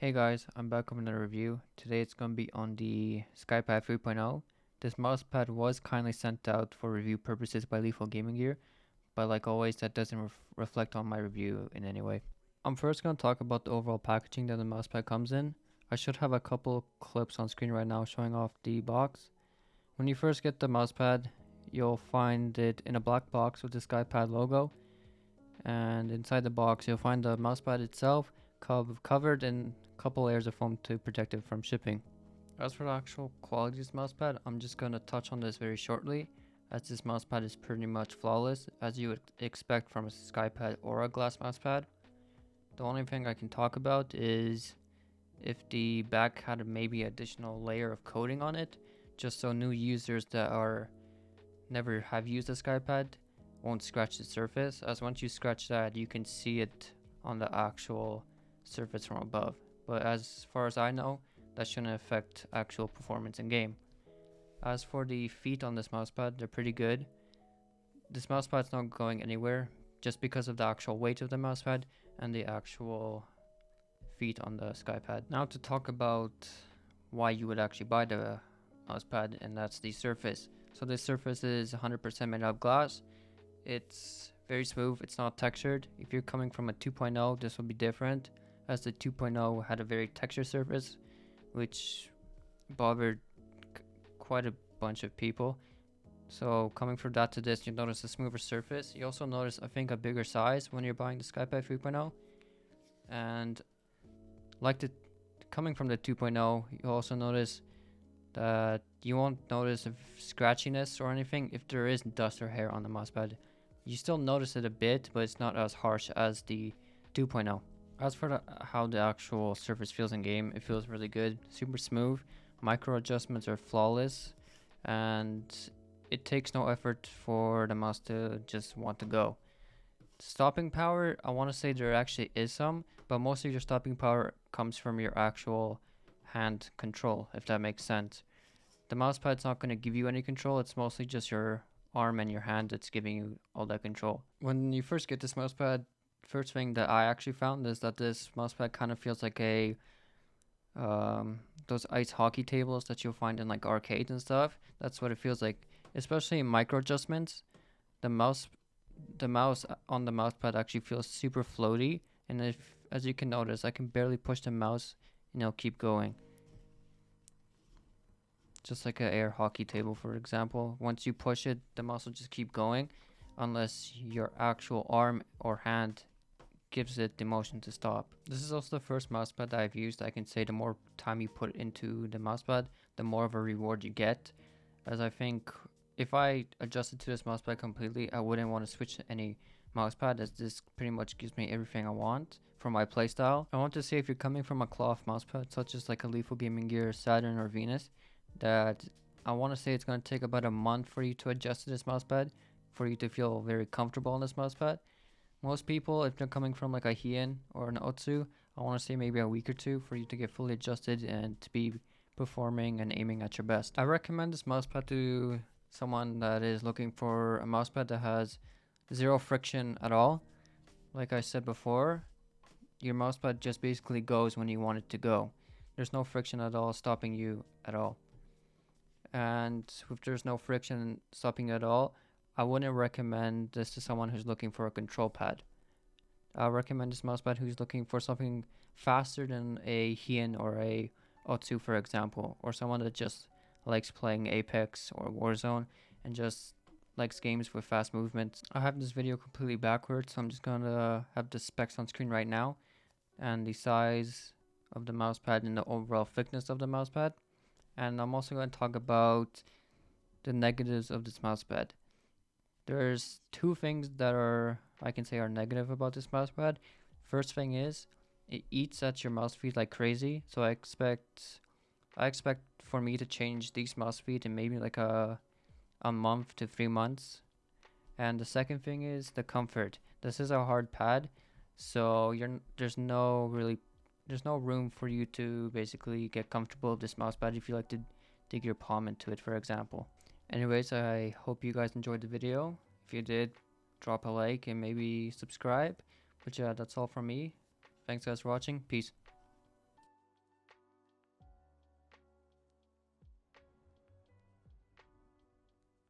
Hey guys, I'm back with another review. Today it's going to be on the SkyPad 3.0. This mousepad was kindly sent out for review purposes by Lethal Gaming Gear, but like always that doesn't reflect on my review in any way. I'm first going to talk about the overall packaging that the mousepad comes in. I should have a couple clips on screen right now showing off the box. When you first get the mousepad, you'll find it in a black box with the SkyPad logo, and inside the box you'll find the mousepad itself covered in a couple layers of foam to protect it from shipping. As for the actual quality of this mousepad, I'm just going to touch on this very shortly, as this mousepad is pretty much flawless as you would expect from a SkyPad or a glass mousepad. The only thing I can talk about is if the back had maybe additional layer of coating on it, just so new users that are never have used a SkyPad won't scratch the surface, as once you scratch that you can see it on the actual surface from above. But as far as I know, that shouldn't affect actual performance in game. As for the feet on this mousepad, they're pretty good. This mousepad's not going anywhere just because of the actual weight of the mousepad and the actual feet on the SkyPad. Now to talk about why you would actually buy the mousepad, and that's the surface. So this surface is 100% made out of glass. It's very smooth, it's not textured. If you're coming from a 2.0, this will be different, as the 2.0 had a very textured surface, which bothered quite a bunch of people. So coming from that to this, you notice a smoother surface. You also notice, I think, a bigger size when you're buying the SkyPad 3.0. And like the coming from the 2.0, you also notice that you won't notice scratchiness or anything if there is dust or hair on the mousepad. You still notice it a bit, but it's not as harsh as the 2.0. As for how the actual surface feels in game, it feels really good, super smooth. Micro adjustments are flawless, and it takes no effort for the mouse to just want to go. Stopping power, I want to say there actually is some, but most of your stopping power comes from your actual hand control, if that makes sense. The mousepad's not going to give you any control, it's mostly just your arm and your hand that's giving you all that control. When you first get this mousepad, first thing that I actually found is that this mousepad kind of feels like a those ice hockey tables that you'll find in like arcades and stuff. That's what it feels like, especially in micro adjustments. The mouse on the mousepad actually feels super floaty, and if, as you can notice, I can barely push the mouse and it'll keep going. Just like an air hockey table, for example. Once you push it, the mouse will just keep going unless your actual arm or hand gives it the motion to stop. This is also the first mousepad that I've used. I can say the more time you put into the mousepad, the more of a reward you get, as I think if I adjusted to this mousepad completely, I wouldn't want to switch to any mousepad, as this pretty much gives me everything I want for my playstyle. I want to say if you're coming from a cloth mousepad such as like a Lethal Gaming Gear, Saturn, or Venus, that I want to say it's going to take about a month for you to adjust to this mousepad, for you to feel very comfortable on this mousepad. Most people, if they're coming from like a Hien or an Otsu, I want to say maybe a week or two for you to get fully adjusted and to be performing and aiming at your best. I recommend this mousepad to someone that is looking for a mousepad that has zero friction at all. Like I said before, your mousepad just basically goes when you want it to go. There's no friction at all stopping you at all. And if there's no friction stopping you at all, I wouldn't recommend this to someone who's looking for a control pad. I recommend this mousepad who's looking for something faster than a Hien or a Otsu, for example, or someone that just likes playing Apex or Warzone and just likes games with fast movements. I have this video completely backwards, so I'm just gonna have the specs on screen right now, and the size of the mousepad and the overall thickness of the mousepad. And I'm also going to talk about the negatives of this mousepad. There's two things that I can say are negative about this mousepad. First thing is, it eats at your mouse feet like crazy. So I expect for me to change these mouse feet in maybe like a month to 3 months. And the second thing is the comfort. This is a hard pad, so there's no room for you to basically get comfortable with this mousepad if you like to dig your palm into it, for example. Anyways, I hope you guys enjoyed the video. If you did, drop a like and maybe subscribe. But yeah, that's all from me. Thanks guys for watching. Peace.